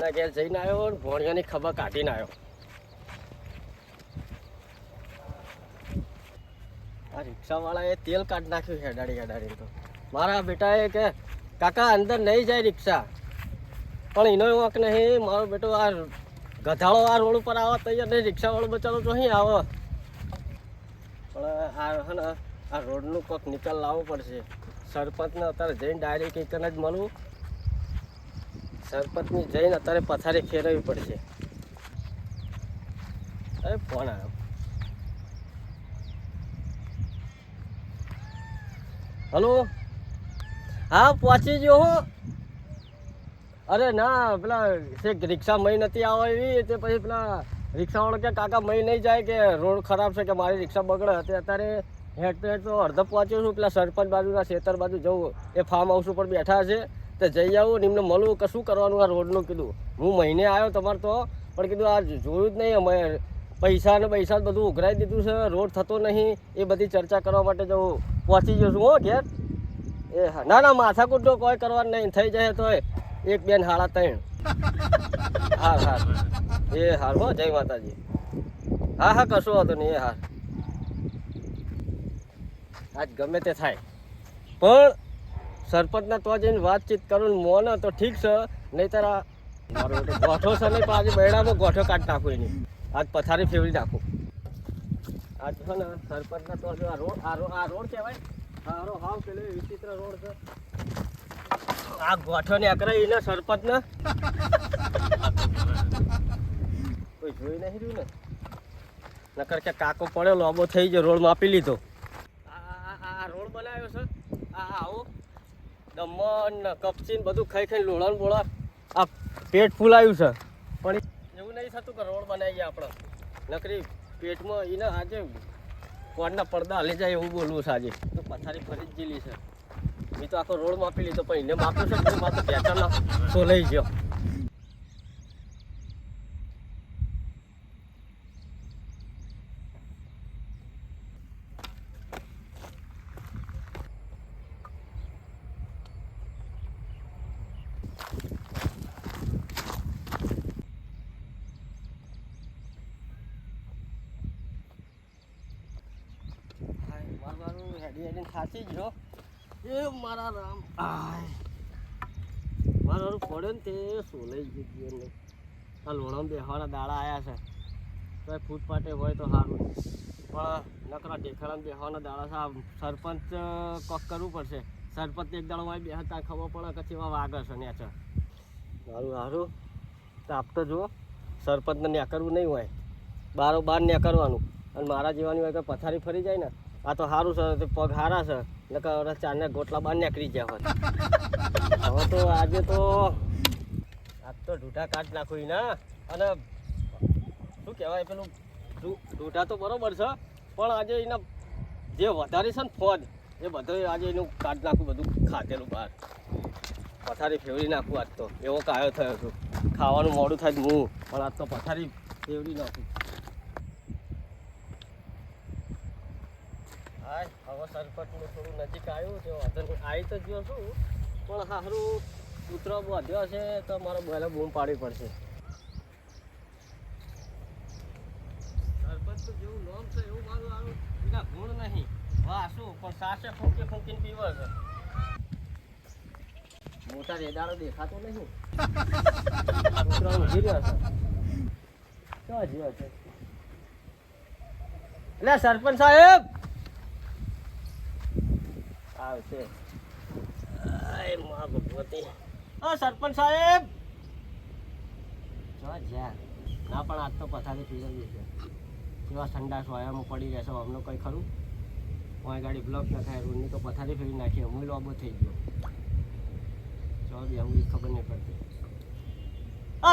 ભોણિયાના ઘેર જઈને આવ્યો ને ભોણિયાની ખબર કાઢીને આવ્યો. આ રિક્ષાવાળાએ તેલ કાઢી નાખ્યું હેડાડી તો. મારા બેટાએ કે કાકા અંદર નહીં જાય રિક્ષા, પણ એનો વાંક નહીં. મારો બેટો આ ગધાડો આ રોડ ઉપર આવવા તૈયાર નહીં, રિક્ષાવાળો બચારો તો અહીં આવે. પણ આ હે ને આ રોડનું કોઈક નિકાલ લાવવો પડશે. સરપંચને અત્યારે જઈને ડાયરેક્ટ એકને જ મળવું. સરપંચની જઈને અત્યારે પથારી ફેરવવી પડશે. અરે ફોન આવ્યો. હલો, હા પહોંચી ગયો હો. અરે ના, પેલા શેખ રિક્ષા મય નથી આવે એવી, તે પછી પેલા રિક્ષાવાળો કે કાકા મય નહીં જાય, કે રોડ ખરાબ છે, કે મારી રિક્ષા બગડે હતી. અત્યારે હેડ તો અડધો પહોંચ્યો છું. પેલા સરપંચ બાજુના ખેતર બાજુ જવું, એ ફાર્મ હાઉસ ઉપર બેઠા છે, તો જઈ આવું ને એમને મળવું કે શું કરવાનું આ રોડનું. કીધું હું મહિને આવ્યો તમારે તો, પણ કીધું આ જોયું જ નહીં. અમે પૈસા ને બધું ઉઘરાઈ દીધું છે, રોડ થતો નહીં, એ બધી ચર્ચા કરવા માટે જવું. પહોંચી ગયો છું હો ઘેર. એ હા, ના ના માથાકૂટ તો કોઈ કરવાનું નહીં, થઈ જાય તો 1 2 3 હાર હાર. એ હાર હો, જય માતાજી. હા હા, કશું હતું નહીં. એ હાર, આજ ગમે તે થાય, પણ સરપંચના તો જઈને વાતચીત કરું મોને તો ઠીક છે. નહીં તારા મારો ગોઠો છે નહીં, પણ આજે બૈડામાં ગોઠો કાઢી નાખું એની. આજ પથારી ફેરવી નાખું. આજ છે ને સરપંચના તો જો આ રોડ કહેવાય. હારો હાવ પેલો વિચિત્ર રોડ છે. આ ગોઠો ને અકરાઈ ને સરપંચને કોઈ જોઈ નહીં રહ્યું ને, નકર કે કાકો પડ્યો લોબો થઈ ગયો, રોડ માપી લીધો. આ રોડ બનાવ્યો છે. આવો દમણ કપચી બધું ખાઈ લોળણ બોળા આ પેટ ફૂલાયું છે. પણ એવું નહીં થતું કે રોડ બનાવી ગયા આપણે, નકરી પેટમાં એને આજે કોણના પડદા હલી જાય એવું બોલવું છે. આજે તો પથારી ફરી જ જેલી છે. મેં તો આખો રોડ માપી લીધો, પણ એને માપ્યું છે માત્ર પેટર્ન તો લઈ ગયો. મારું હેડી થાકી ગયો. એ મારા રામ, મારું પડ્યો ને તે સોલાઈ ગયું ને. આ લોણામાં બેહવાના દાડા આવ્યા છે, તો ફૂટપાટે હોય તો સારું, પણ નકરા ઢેખડામાં બેહવાના દાડા છે. આ સરપંચ કોક કરવું પડશે. સરપંચ એક દાડો હોય બેહતા ખબર પડે કે કેવા વાગે છે ને છે. સારું સારું, તો આપતો જુઓ સરપંચને નેકરવું નહીં હોય, બારોબાર નેકરવાનું. અને મારા જેવાની હોય કે પથારી ફરી જાય ને, આ તો સારું છે, પગ સારા છે, નકર ચારને ગોટલા બહાર નીકળી ગયા હોત. હવે તો આજે તો આજ તો ઢૂઢા કાઢી નાખું ને. અને શું કહેવાય પેલું ઢૂઢા તો બરોબર છે, પણ આજે એના જે વધારે છે ને ફોજ, એ બધું આજે એનું કાઢી નાખું, બધું ખાધેલું બહાર. પથારી ફેરવી નાખું આજ તો. એવો કાયો થયો છું, ખાવાનું મોડું થાય હું, પણ આજ તો પથારી ફેરવી નાખું. હા, હવે સરપંચનું થોડું નજીક આવ્યું છે, આવી તો ગયો છું, પણ સારું કૂતરો વધ્યો છે તો મારે પહેલાં બૂમ પાડવી પડશે. સરપંચ તો જેવું નામ છે એવું મારું આવું એના ગુણ નહીં. વાહ શું, પણ સાસે ફૂંકીને પીવે છે. મોટા રેડાળો દેખાતો નહીં. કૂતરો ઊભી રહ્યો છે, ક્યાં જ્યો છે? એટલે સરપંચ સાહેબ આવશે. ભગવતી, સરપંચ સાહેબ જ્યાં ના, પણ આજ તો પથારી પીવી છે. કેવા ઠંડા સોયામાં પડી રહેશે અમને કંઈ ખરું? કોઈ ગાડી બ્લોક ના થાય, રોડની તો પથારી ફેરી નાખી, હું લોબો થઈ ગયો. ચો બી આવું ખબર નહીં પડતી.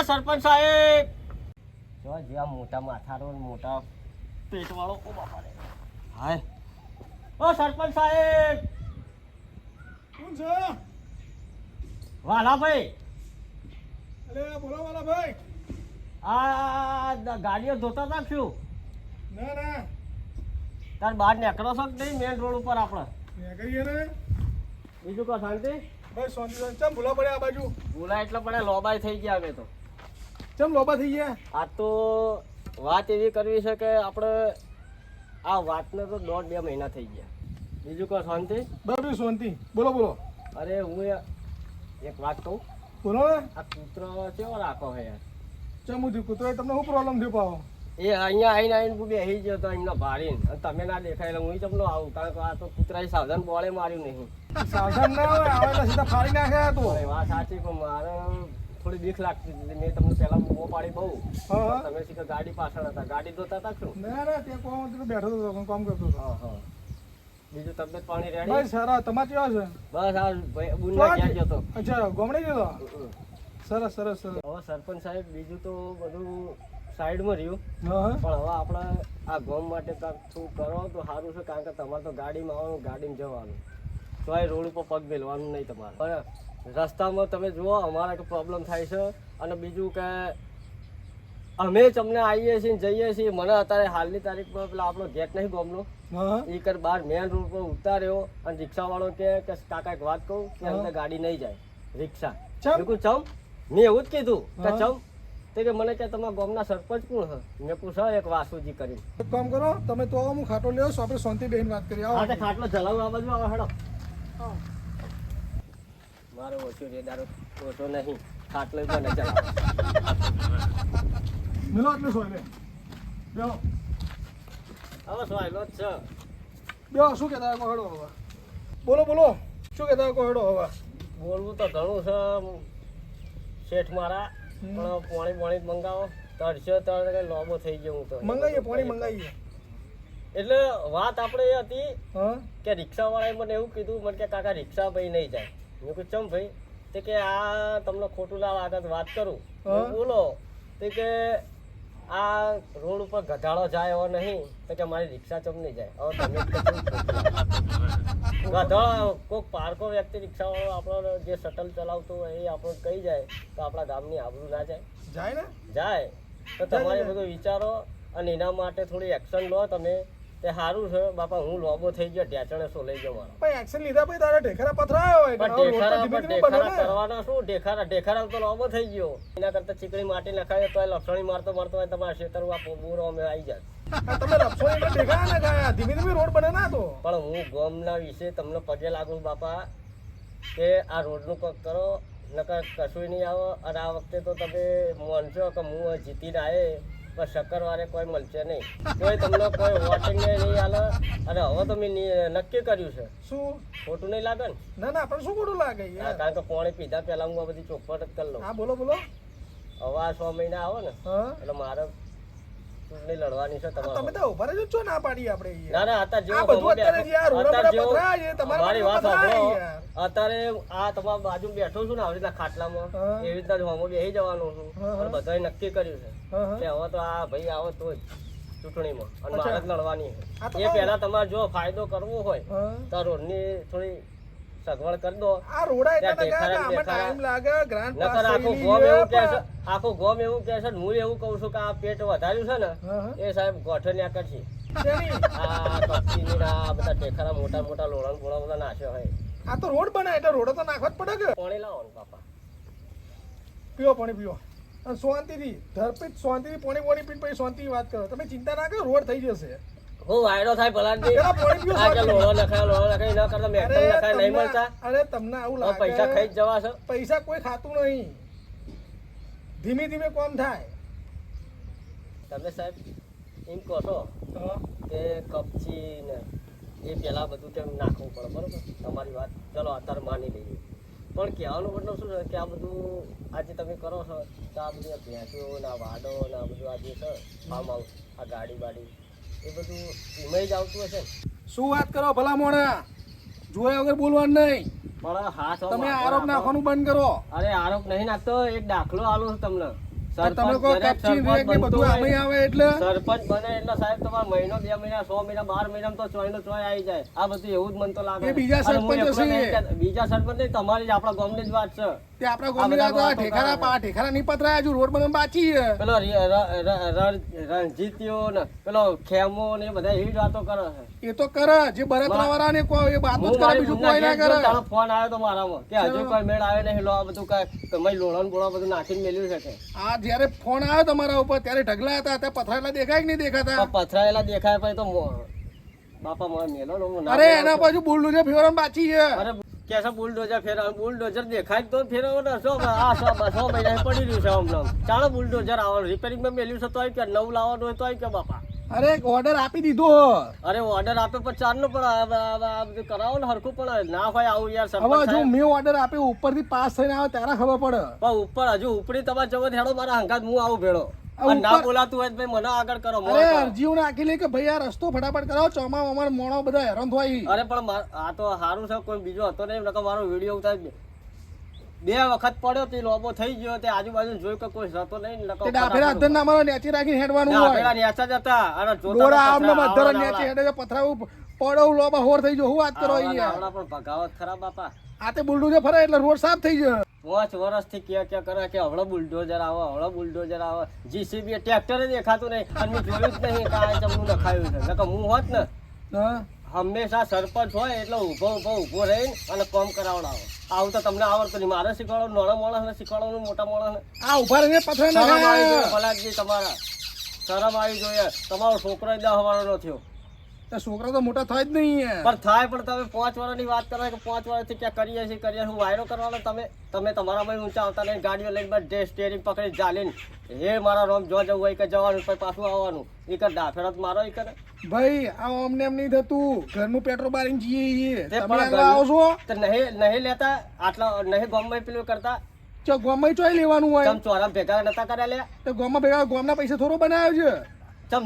સરપંચ સાહેબ જો જ્યાં મોટા માથારો મોટા પેટવાળો ઓ બાપા રે. હાય સરપંચ સાહેબ. કોણ છે? વાલા ભાઈ. અરે બોલો વાલા ભાઈ. આ ગાડીઓ ધોતા નાખશું. ના ના, તાર બહાર નીકળો છો કે નહીં મેન રોડ ઉપર આપણે? નીકળીએ ને. બીજું કો શાંતિ? ભાઈ શાંતિ ચમ ભૂલા પડ્યા આ બાજુ? ભૂલા એટલે પડે લોબાઈ થઈ ગયા અમે તો. ચમ લોબા થઈ ગયા? આ તો વાત એવી કરવી છે કે આપણે આ વાતને તો 1.5-2 મહિના થઈ ગયા. બીજું કોઈ શાંતિ? બરાબર શાંતિ. બોલો બોલો. અરે હું એક વાત કહું, બોલો ને. આ કૂતરો કેવો રાખો છે યાર? ચમ હું થયું? કૂતરાએ તમને શું પ્રોબ્લેમ થયો પાવો? એ અહીંયા આવીને હું બેસી ગયો તો એમનો ભાડીને, અને તમે ના દેખાય એટલે હું તમને આવું, કારણ કે આ તો કૂતરાએ સાવધાન બોળે માર્યું નહીં. સાવધાન ના હોય, આવે એટલે સીધા ફાડી નાખ્યા તો. અરે વાત સાચી, પણ મારે થોડી બીક લાગતી હતી. મેં તમને પહેલા બૂમો પાડી બહુ, હા હા. તમે સીધા ગાડી પાછળ હતા, ગાડી ધોતા હતા શું? ના ના, ત્યાં કોમ હતું તો બેઠો હતો, કામ કરતો હતો. હા હા. બીજું તબિયત પાણી રેડી? ભાઈ સારા. તમારે કેવા છે? બસ આ ભાઈ બુનના ક્યાં ગયો તો? અચ્છા, ગોમડે ગયો હતો? સરસ સરસ સરસ. હવે સરપંચ સાહેબ બીજું તો બધું સાઈડમાં રહ્યું, હા હા. પણ હવે આપણે આ ગામ માટે કાંઈક થોડું કરો તો સારું છે, કારણ કે તમારે તો ગાડીમાં આવવાનું, ગાડીમાં જવાનું, તોય રોડ ઉપર પગ મેલવાનું નહીં તમારે. પણ રસ્તામાં તમે જુઓ અમારે કે પ્રોબ્લેમ થાય છે. અને બીજું કે અમે જ અમને આવીએ છીએ ને જઈએ છીએ. મને અત્યારે હાલની તારીખમાં પેલા આપણો ગેટ નહીં ગામનો, હા હા. એ કર બહાર મેન રોડ પર ઉતાર્યો, અને રિક્ષાવાળો કે કાકા એક વાત કહું કે અંદર ગાડી નહીં જાય, રિક્ષા. ચમ? બિલકુલ ચમ. મેં એવું જ કીધું કે ચમ. તે કે મને કે તમારા ગામના સરપંચ કોણ છે? મેં પૂછ્યા એક વાસુજી કરીને. એક કામ કરો, તમે તો આવો, હું ખાટો લેવો છું, આપણે શાંતિ બેહીને વાત કરીએ. આવો. હા, તે ખાટલો જલાવું આ બાજુ આવે હેડો. મારો ઓછો રેદારો ઓછો નહીં, ખાટલો બને ચલાવે. મિલો એટલે શું એટલે? બેહો. હવે સોયલો જ છે. બેહો, શું કહેતા હતા કોહડો હવે? બોલો બોલો, શું કહેતા હતા કોહડો હવે? બોલવું તો ઘણું છે શેઠ મારા, પણ પાણી મંગાવો. તરસ્યો તર કઈ લોબો થઈ ગયો હું તો. મંગાઈએ, પાણી મંગાઈએ. એટલે વાત આપણે એ હતી હા કે રિક્ષાવાળાએ મને એવું કીધું, મને કે કાકા રિક્ષા ભાઈ નહીં જાય. મેં કીધું ચમ ભાઈ? તે કે આ તમને ખોટું ના લાગે તો વાત કરું. મેં બોલો. તે કે આ રોડ ઉપર ગધાડો જાય એવો નહીં, તો કે મારી રિક્ષા ચમ નહીં જાય. હવે તમે જ કહો. ગધાડો કોઈક પારકો વ્યક્તિ રિક્ષાવાળો આપણો જે શટલ ચલાવતો હોય એ આપણને કહી જાય તો આપણા ગામની આબરૂ ના જાય? જાય ને? જાય. તો તમારે બધું વિચારો અને એના માટે થોડી એક્શન લો તમે. તે સારું છે બાપા. હું લોબો થઈ ગયો, ઢેચણે સો લઈ ગયો મારો. ભાઈ એક્શન લીધા પછી તારા ઢેખરા પથરાયો હોય. પણ રોડ પર ધીમે ધીમે બને ને. કરવાના શું? ઢેખારા તો લોબો થઈ ગયો. એના કરતા ચીકણી માટી નખાય તો લપસણી મારતો હોય તમારા ખેતર બોરો અમે આવી જાય. આ તમે રપસો એટલે ઢેખરા ના ગયા, ધીમે ધીમે રોડ બને ના તો. પણ હું ગામના વિશે તમને પગે લાગુ બાપા કે આ રોડનું કંઈક કરો, નકર કશું નહીં આવો. અને આ વખતે તો તમે માનશો કે હું જીતીને આવે પણ શક્કરવારે કોઈ મળશે નહીં, કોઈ તમને કોઈ વોટિંગ નહીં આલે. અને હવે તો મેં નક્કી કર્યું છે. શું? ખોટું નહીં લાગે ને? ના ના, આપણે શું ખોટું લાગે હા, યાર? કારણ કે પાણી પીધા પહેલા હું આ બધી ચોખવટ જ કરી લઉં. હા બોલો બોલો. હવે આ 6 મહિના આવે ને હા. એટલે મારે ચૂંટણી લડવાની છે તમે તમારે. તો ઉભા રહેજો, છો ના પાડી આપણે યાર. ના ના, અત્યારે આ જેવો બધું અત્યારે જે આ રોડ પર અત્યારે જેવો પથરાય છે, તમારે મારી વાત પથરાય સાંભળો. યાર. અત્યારે આ તમારા બાજુ બેઠો છું ને આવી રીતના ખાટલામાં, હા. એવી રીતના જ હોમો બેસી જવાનું છું. હા, હા. અને બધાએ નક્કી કર્યું છે હા હા. કે હવે તો આ ભાઈ આવે તો જ ચૂંટણીમાં અને અચ્છા. મારે જ લડવાની આ તો છે. એ પહેલા તમારે જો ફાયદો કરવો હોય હા. તો રોડની થોડી સગવડ કરી દો. આ રોડા એટલા ત્યાં નકા કે ઢેખરા આમાં ટાઈમ લાગે, ગ્રાન્ટ પાસ નકર આખું થયેલી ગોમ છે, એવું કહે છે, પણ- આખું ગોમ એવું કહે છે ને હું એવું કહું છું કે આ પેટ વધાર્યું છે ને હા હા. એ સાહેબ ગોઠણ્યા કરશે. શેની? આ કપચીની ને આ બધા ઢેખરા મોટા મોટા લોળણ ગોળા બધા નાખ્યો હોય. આ તો રોડ બને એટલે રોડ તો નાખવા જ પડે કે. પાણી લાવો ને બાપા. પીવો પાણી પીવો. અને શાંતિથી ધરપીત શાંતિથી પાણી પીને પછી શાંતિથી વાત કરો. તમે ચિંતા ના કરો, રોડ થઈ જશે. હું વાયડો થાય ભલાથી. પેલા પાણી પીવો આ કે શાંતિથી. લોળો નખાય એના કરતા મેકલ નખાય નહીં મળતા. અરે તમને આવું હવે પૈસા ખાઈ લાગે, જ જવા છે. પૈસા કોઈ ખાતું નહીં. ધીમે ધીમે કોમ થાય. તમે સાહેબ એમ કહો છો હા. કે કપચી ને એ પેલા બધું તેમ નાખવું પડે, બરોબર? તમારી વાત ચલો અત્યારે માની લઈએ, પણ કહેવાનો મતલબ શું છે કે આ બધું આજે તમે કરો છો તો આ બધી ભેંસો ને આ વાડો ને આ બધું આ જે છે ફાર્મ હાઉસ, આ ગાડી બાડી એ બધું એમાં જ આવતું હશે ને? શું વાત કરો ભલા મોણા? જોયા વગર બોલવાનું નહીં. પણ હાથ તમે આરોપ નાખવાનું બંધ કરો. અરે આરોપ નહીં નાખતો, એક દાખલો આલો છું તમને. તમે કહો દરેક કપચી સરપંચ રેક ને બનતો બધું હોય. આમે આવે એટલે સરપંચ બને એટલે સાહેબ તમારે મહિનો 2 મહિના 100 મહિના 12 મહિનામાં તો ચોય નો ચોય આવી જાય. આ બધું એવું જ મન તો લાગે. એ બીજા અને હું સરપંચ એકલો હશે. નહીં કહેતો. બીજા સરપંચ નહીં, તમારી જ આપણા ગામની જ વાત છે. તે આપણા ગોમી આ બધા રાતો આ વાતો ઠેકારા કરે. ઠેકારા નહીં પતરાયા, હજુ રોડ બનવા બાકી છે. પેલો રણજીત્યો ને પેલો ખેમો ને એ બધા એવી જ વાતો કરે છે. એ તો કરે જે બળતરા વાળા ને કોઈ એ વાતો જ હું કરે, મારી બીજું બુનના કોઈ ના ઘેર ગયો, કરે. તારો ફોન આવ્યો તો મારામાં કે હજુ ચલો. કોઈ મેળ આવ્યો નહીં. લો આ બધું કઈ તમે લોળણ બોળા બધું નાખીને મેલ્યું છે કે આ જે જ્યારે ફોન આવ્યો તમારા ઉપર ત્યારે ઢગલા હતા ત્યાં પથરાયેલા દેખાય કે નહીં દેખાતા? પણ પથરાયેલા દેખાય પછી તો બાપા મને મેલો ને હું ના અરે મેલો એના તો. બાજુ બુલડોઝર ફેરવાનું બાકી છે. અરે કેસે બુલડોઝર ફેરવ બુલડોઝર દેખાય તો ફેરવો ને સો આ સો મહિના પડી રહ્યું છે હમણાં ચાલો બુલડોઝર આવવાનું રિપેરિંગ માં મેલ્યું છે તોય કે નવું લાવવાનું હોય તોય કે બાપા અરે ઓર્ડર આપી દીધો. અરે ઓર્ડર આપે પણ ચાલનો પણ આ બધું કરાવો ને હરખું પણ ના હોય આવું યાર હવે સરપંચ જો સાહેબ. મેં ઓર્ડર આપ્યો ઉપરથી પાસ થઈને આવે ત્યારે ખબર પડે. પણ ઉપર હજુ ઉપરી તમારે જવો હેડો મારા હંગાત હું આવું ભેળો આ અને ના ઉપર- બોલાતું હોય તો ભાઈ મને આગળ કરો મોં અરે કરો. અરજીઓ નાખી લે કે ભાઈ આ રસ્તો ફટાફટ કરાવો ચોમા અમાર મોણો બધા હેરાન થાય. અરે પણ આ તો સારું છે કોઈ બીજો હતો નહીં નકર મારો વિડીયો ઉતારી 2 વખત પડ્યો તે લોબો થઈ ગયો તે આજુબાજુ જોયું કે કોઈ હતો નહીં નકર તે ડાફેરા અધર ના મારો નેચી રાખીને હેડવાનું ડાફેરા હોય. નેચા જ હતા અને જોતા દોરા તો આમને પથરા મધર આવડા નેચી આવડા. હેડે છે પથરાવું પડવું લોબા હોર થઈ ગયો. હું વાત કરો આવડા યાર. આવડા પણ ભગાવત ખરા બાપા આ તે બુલડોઝર ફરે એટલે રોડ સાફ થઈ જાય. 5 વર્ષથી ક્યાં કરે કે હવળો બુલડોઝર આવે જીસીબી ટ્રેક્ટર દેખાતું નહીં અને મેં જોયું જ નહીં કે આ જમનું નખાયું છે નકર હું હોત ને હા હંમેશા સરપંચ હોય એટલે ઊભો રહીને અને કામ કરાવડાવો આવું તો તમને આવડતું નહીં મારે શીખવાડો નાના માણસને શીખવાડવાનું મોટા માણસને આ ઉભા રહીને પથરા શરમ આવી જોઈએ નાખે. ભલાજી તમારા શરમ આવી જોઈએ તમારો છોકરો 10 વર્ષનો થયો તે છોકરા તો મોટા થાય જ નહીં યાર. પણ થાય પણ તમે 5 વર્ષની વાત કરો કે 5 વર્ષથી ક્યાં કરીએ છીએ હું વાયરો કરવાનો તમે તમારા ભાઈ ઊંચા આવતા નહીં ગાડીઓ લઈને બધે સ્ટેરિંગ પકડી ચાલીને એ મારા રોમ જો જવું હોય કે જવાનું પછી પાછું આવવાનું એ કર ડાફેરત મારો એ કરે ભાઈ આ અમને એમ નહીં થતું. ઘરનું પેટ્રોલ બારીને જઈએ તે તમે પણ આગળ આવો છો તો નહીં લેતા આટલા નહીં ગામમાં પેલું કરતા ચો ગામમાં ચોય લેવાનું હોય. ચમ ચોરા ભેગા નતા કર્યા લે તો ગામમાં ભેગા ગામના પૈસા થોડો બનાવ્યો છે. ચમ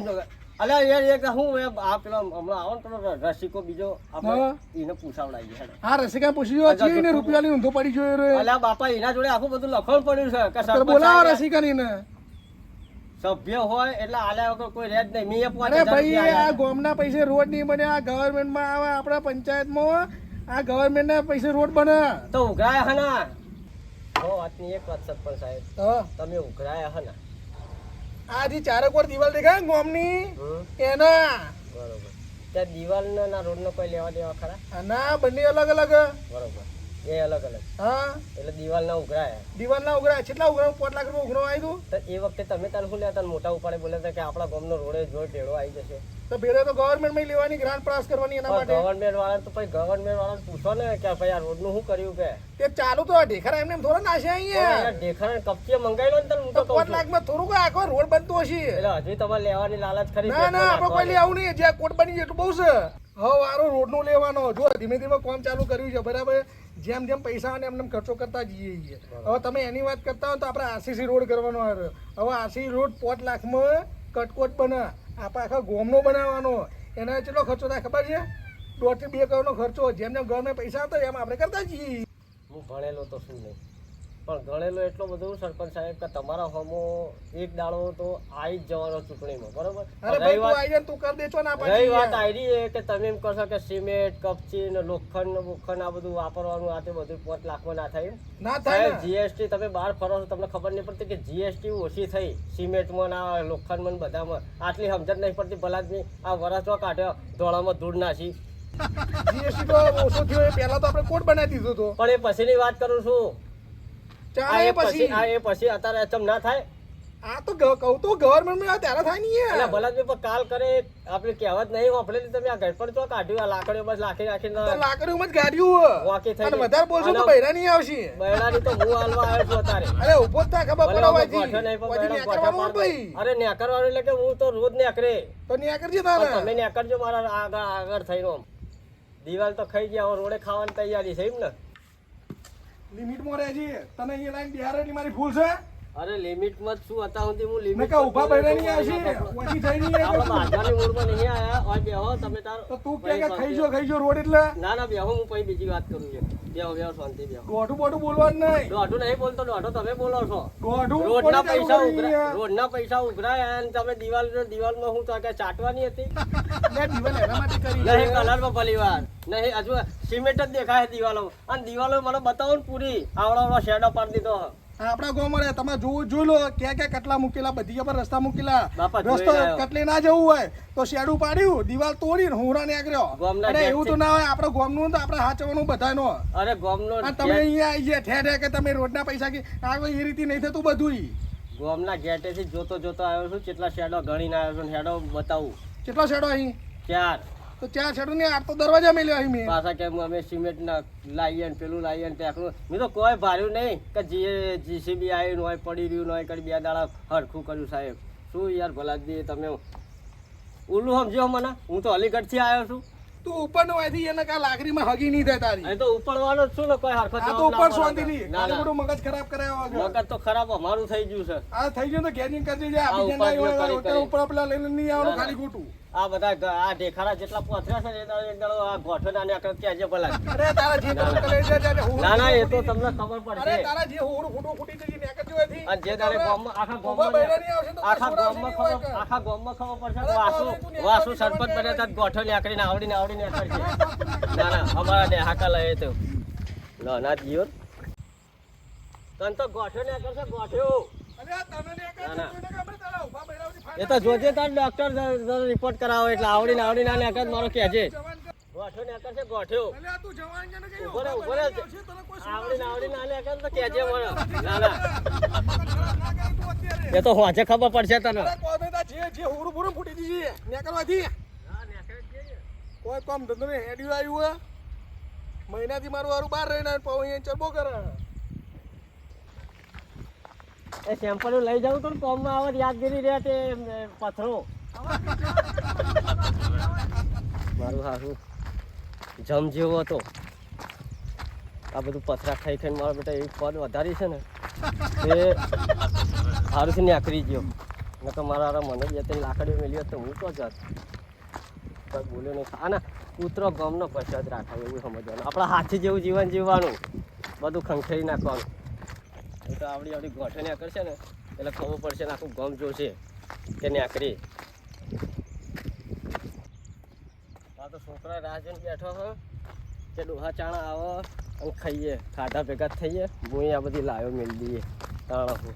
અલ્યા યાર એક હું આ પેલો હમણાં આવો ને પેલો રસિકો બીજો આપણે હા. એને પૂછાવડાવી હેડો હા રસિકા પૂછી જો છે ને રૂપિયા લઈને ઊંધો પડી જોયો રે. અલ્યા બાપા એના જોડે આખું બધું લખણ પડ્યું છે કે તો સરપંચ બોલાવો સાહેબ રસિકાની ને. સભ્ય હોય એટલે આલ્યા વગર કોઈ રહે જ નહીં મેં 5,000 અરે ભાઈ રૂપિયા આ આલ્યા. ગામના પૈસે રોડ નહીં બને. આ ગવર્મેન્ટમાં આવે આપણા પંચાયતમાં આ ગવર્મેન્ટના પૈસે રોડ બને. તો ઉઘરાયા હના વાતની એક વાત સરપંચ સાહેબ હા. તમે ઉઘરાયા હના આ જે ચારક વાર દિવાલ દેખાય ને ગામની હમ, એના બરોબર ત્યાં દિવાલના ના રોડનો કોઈ લેવા દેવા ખરા આના બંને અલગ અલગ. બરોબર એ અલગ અલગ હા એટલે દિવાલના ઉઘરાયા દિવાલના ઉઘરા કેટલા ઉઘરા 5 લાખ રૂપિયા ઉઘરો આવ્યું. તો એ વખતે તમે તાર શું લેતા મોટા ઉપાડે બોલ્યા હતા કે આપણા ગામનો રોડે જોઈ ભેળો આવી જશે તો ભેડે તો ગવર્મેન્ટમાં લેવાની ગ્રાન્ટ પાસ કરવાની એના માટે. ગવર્મેન્ટ વાળા તો પછી ગવર્મેન્ટ વાળા પૂછો ને કે ભાઈ આ રોડનું શું કર્યું કે તે ચાલુ તો આ ઢેખરા એમને એમ થોડા નાશે અહીંયા. દેખાણ કપચીએ મંગાવી લો ને તને હું તો તો કહું 5 છું લાખમાં થોડું કોઈ આખો રોડ બનતો હશે. એટલે હજી તમારે લેવાની લાલચ ખરી ના ના આપણે કોઈ પેટમાં લઈ આવું નહીં. જ્યાં કોટ બની જાય એટલું બહુ છે. હવે વારો રોડનું લેવાનો. જો ધીમે ધીમે કામ ચાલુ કર્યું છે બરાબર. જેમ જેમ પૈસા આવે એમ એમ ખર્ચો કરતા જઈએ છીએ. હવે તમે એની વાત કરતા હો તો આપણે આરસીસી રોડ કરવાનો આવે. હવે આરસી રોડ 5 લાખમાં કટકોટ બને. આપણે આખા ગોમનો બનાવવાનો. એના કેટલો ખર્ચો થાય ખબર છે? 1.5 થી 2 કરોડનો ખર્ચો. જેમ જેમ ગવર્મેન્ટ પૈસા આવતા હોય એમ આપણે કરતા જઈએ. હું ભણેલો તો શું નહીં પણ ગણેલો એટલો બધું સરપંચ સાહેબ કે તમારા હોમો એક દાડો તો આવી જ જવાનો ચૂંટણીમાં બરોબર અરે ભાઈ તું આવી જાય ને તું કરી દેજો ના રહી પાછી. વાત આવી છે કે તમે એમ કહો છો કે સિમેન્ટ કપચી ને લોખંડ બોખંડ આ બધું વાપરવાનું આ તે બધું 5 લાખમાં ના થાય એમ? ના થાય સાહેબ ને. જીએસટી તમે બહાર ફરો છો તમને ખબર નહીં પડતી કે જીએસટી ઓછી થઈ સિમેન્ટમાં ના લોખંડમાં ને બધામાં આટલી સમજણ નહીં પડતી ભલાદમી આ વરસમાં કાઢ્યો ધોળામાં ધૂળ નાખી જીએસટી તો ઓછો થયો. એ પહેલા તો આપણે કોડ બનાવી દીધો હતો. પણ એ પછીની વાત કરું છું ચાલે પછી એ પછી અત્યારે ચમ ના થાય આ તો કહું તો ગવર્મેન્ટમાં આવે ત્યારે થાય નહીં એટલે યાર. ભલાદમી પણ કાલ કરે આપણે કહેવત નહીં વાપરેલી તમે આ ઘર પર તો કાઢ્યું આ લાકડીઓ બસ લાખી રાખીને તો લાકડીમાં જ ગાડ્યું. વાકી થઈ અને ગઈ. વધારે બોલશો તો અને બૈરા નહીં આવશે. બૈરાની તો હું હાલવા આવ્યો છું અત્યારે અરે ઉભો જ થાય ખબર ભલે પડે અમે વાજી. ગોઠો નહીં પણ વાજી બૈરા ન્યા ગોઠા કરવાનું પાડ ભાઈ. દે. અરે નેકરવાનું એટલે કે હું તો રોજ નેકરે તો ન્યા કરજે પણ તારે. તમે નેકરજો મારા આગળ થઈને આમ. દિવાલ તો ખાઈ ગયા હવે રોડે ખાવાની તૈયારી છે એમ ને લિમિટમાં રહેજે. તને અહીંયા લાઈન બિહાર એટલી મારી ભૂલ છે. અરે લિમિટમાં જ શું હતા સુધી હું મેં લિમિટ કહા ઉભા બૈરા નહીં આવશે. વાજી થઈ નહીં આવે આપણે તું. બાજરાની મૂળમાં નહીં આયા હોય બેહો તમે તાર તો તું કે ખાઈ જો રોડ એટલે ના ના બેહો હું પછી બીજી વાત કરું છું બેહો શાંતિ બેહો દોઢું બોઢું બોલવાનું નહીં. દોઢું નહીં બોલતો દોઢો તમે બોલો છો દોઢું રોડના કોની પૈસા ચાલુ કરી યાર? રોડના પૈસા ઉઘરાય અને તમે દિવાલમાં હું તો કે ચાટવાની હતી લે દિવાલ એના માટે કરી નહીં છે. કલરમાં ભલી વાર નહીં હજુ સિમેન્ટ જ દેખાય દિવાલો અને દિવાલો મને બતાવો ને પૂરી આવડો શેડો પાડી દીધો આપણા ગામમાં રહે તમે જોઈ લો ક્યાં ક્યાં કટલા મૂકેલા બધી જગ્યા પર રસ્તા મૂકેલા. બાપા જોઈ રસ્તો રહ્યો. કટલે ના જવું હોય તો શેડું પાડ્યું દિવાલ તોડીને હુંરા નીકળ્યો. ગામના અરે એવું તો ગેટથી. ના હોય. આપણે ગામનું તો આપણે હાચવાનું બધાનો. અરે ગોમનો અને તમે અહીંયા આવી ગયા ઠેર ઠેર કે તમે રોડના પૈસા કે આ કોઈ એ રીતે નહીં થતું બધું. ગોમના ગેટેથી જોતો જોતો આવ્યો છું કેટલા શેડો ગણીને આવ્યો છું હેડો બતાવું કેટલા શેડો અહીં 4 તો 4 શેડો ને આ તો દરવાજા મેલ્યો અહીં મેં પાછા કે અમે સિમેન્ટ ના લાવીએ ને પેલું લાવીએ ને ટેકનું મેં તો કોઈ ભાર્યું નહીં કે જીસીબી આવ્યું હોય પડી રહ્યું હોય કરી 2 દાડા હરખું કર્યું સાહેબ શું યાર ભલા દે તમે ઉલ્લું સમજો મને હું તો અલીગઢથી આવ્યો છું તું ઉપર નો આથી એને કા લાકડીમાં હગી નહીં થાય તારી અહીં તો ઉપરવાનો જ છું ને કોઈ હરખો આ તો ઉપર શાંતિ નહીં ખાલી બધું મગજ ખરાબ કરાવ્યા વગર મગજ તો ખરાબ અમારું થઈ ગયું છે આ થઈ ગયું તો ગેરિંગ કરજે જે આ આપી ઉપાધિઓ જના કરી હોય ઉપર પેલા લઈને નહીં આવવાનું ખાલી ખોટું આ બધા આ ઢેખાડા જેટલા પોથર્યા છે ને એ દાડો એક દાડો આ ગોઠો નાને આકર કહેજે ભલા અરે તારા જે તમે કરે છે ના ના એ તો તમને ખબર અરે પડશે તારા જે હોરું ખોટું ફૂટી જઈ ને કરજો એથી અને જે દાડે ગામમાં આખા ઉભા ગામમાં બૈરા નહીં આવશે તો આખા કોઈ ગામમાં છોડાવશે નહીં ખબર આખા ગામમાં ખબર પડશે અરે વાસુ તું ન્યા વાસુ કરી સરપંચ જવાનું બન્યા તા ગોઠો નીકળીને આવડીને કરશે ના ના અમારા ને હાકા લઈએ તો ના ના જીઓ તન તો ગોઠો ને કરશે ગોઠો અરે આ તને ને ના, ના. કોઈને ખબર તારા ઉભા બૈરાઓથી ફાયદા એ તો જોજે તાર ડોક્ટર રિપોર્ટ કરાવો એટલે આવડીને આને કર મારો કહેજે જવાન કર. ગોઠો ને કરશે ગોઠો અલે આ તું જવાન કે ને કે ઉભો રહે, ઉભા ઉભો રહે. બૈરાની આવશે, તને કોઈ છોડાવશે આવડીને આને કર તો કહેજે મને ના ના મગજ ખરાબ ના કર તું અત્યારે. એ તો હોજે ખબર પડશે તને અરે કોઈ નહીં તાર જે હોરું બોરું ફૂટી જઈએ ને કરવાથી કોઈ કામ ધંધો ને હેડ્યું આવ્યું હે મહિનાથી મારું વારું બહાર રહીને પાઉં અહીંયા ચરબો કરે એ સેમ્પલ લઈ જાઉં તો કોમમાં આવત યાદગીરી રહે તે પથરો મારું હારું જમ જેવો હતો આ બધું પથરા ખાઈ ખાઈને મારા બેટા એવી પદ વધારી છે ને એ સારુંથી નીકળી ગયો ન તો મારા મને બે ત્રણ લાકડીઓ મેલી હોત તો હું તો જાત કોઈ બોલ્યો નહીં આ ના કૂતરો ગમનો પૈસા જ રાખાય એવું સમજવાનું આપણા હાથી જેવું જીવન જીવવાનું બધું ખંખેરી નાખવાનું એ તો આવડી ગોઠે નીકળશે ને એટલે ખબર પડશે ને આખું ગમ જોશે કે નીકળી આ તો છોકરા રાહ જોઈને બેઠો હોય કે ડોહા ચાણા આવે અને ખાઈએ ખાધા ભેગા જ થઈએ હું આ બધી લાવ્યો મેળ દઈએ તાણા હું